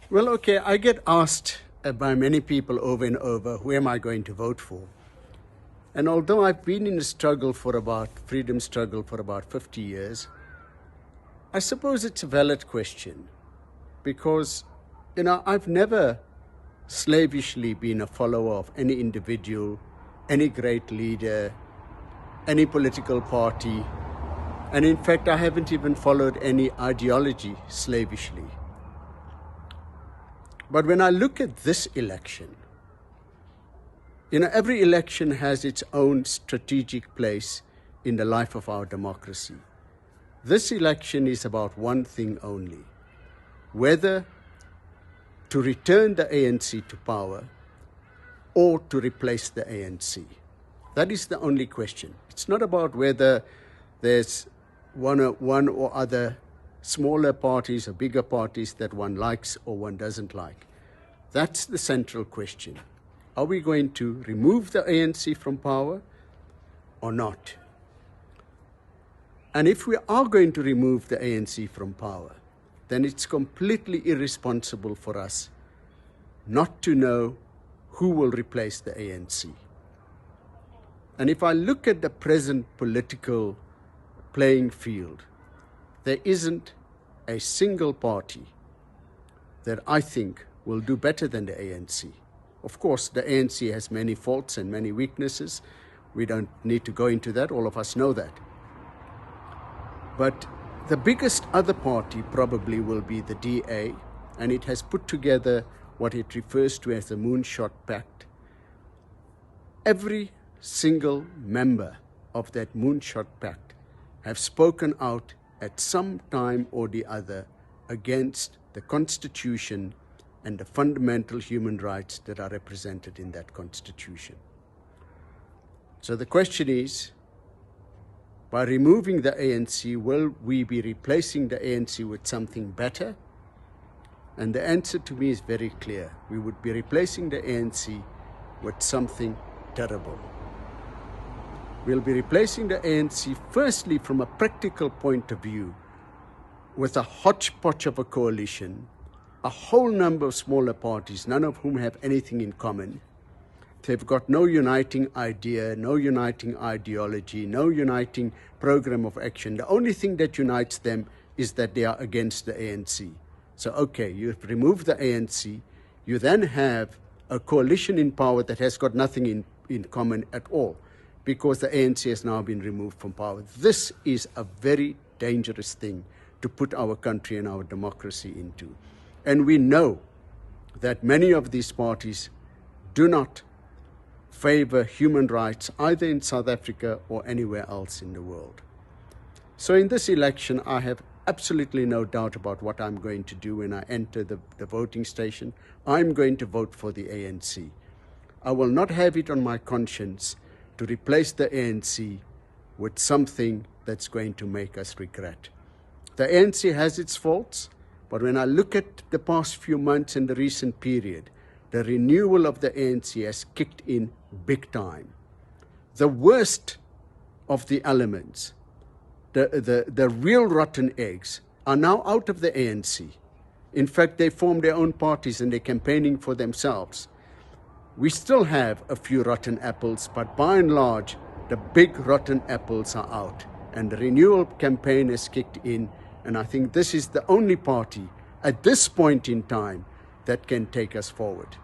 Well, okay, I get asked by many people over and over, who am I going to vote for? And although I've been in a freedom struggle for about 50 years, I suppose it's a valid question because, I've never slavishly been a follower of any individual, any great leader, any political party. And in fact, I haven't even followed any ideology slavishly. But when I look at this election, every election has its own strategic place in the life of our democracy. This election is about one thing only: whether to return the ANC to power or to replace the ANC. That is the only question. It's not about whether there's one or other smaller parties or bigger parties that one likes or one doesn't like. That's the central question. Are we going to remove the ANC from power or not? And if we are going to remove the ANC from power, then it's completely irresponsible for us not to know who will replace the ANC. And if I look at the present political playing field, there isn't a single party that I think will do better than the ANC. Of course, the ANC has many faults and many weaknesses. We don't need to go into that. All of us know that. But the biggest other party probably will be the DA, and it has put together what it refers to as the Moonshot Pact. Every single member of that Moonshot Pact have spoken out at some time or the other against the Constitution and the fundamental human rights that are represented in that Constitution. So the question is, by removing the ANC, will we be replacing the ANC with something better? And the answer to me is very clear. We would be replacing the ANC with something terrible. We'll be replacing the ANC, firstly, from a practical point of view, with a hodgepodge of a coalition, a whole number of smaller parties, none of whom have anything in common. They've got no uniting idea, no uniting ideology, no uniting program of action. The only thing that unites them is that they are against the ANC. So, okay, you've removed the ANC, you then have a coalition in power that has got nothing in common at all, because the ANC has now been removed from power. This is a very dangerous thing to put our country and our democracy into. And we know that many of these parties do not favor human rights either in South Africa or anywhere else in the world. So in this election, I have absolutely no doubt about what I'm going to do when I enter the voting station. I'm going to vote for the ANC. I will not have it on my conscience to replace the ANC with something that's going to make us regret. The ANC has its faults, but when I look at the past few months and the recent period, the renewal of the ANC has kicked in big time. The worst of the elements, the real rotten eggs, are now out of the ANC. In fact, they formed their own parties and they're campaigning for themselves. We still have a few rotten apples, but by and large, the big rotten apples are out. And the renewal campaign has kicked in, and I think this is the only party at this point in time that can take us forward.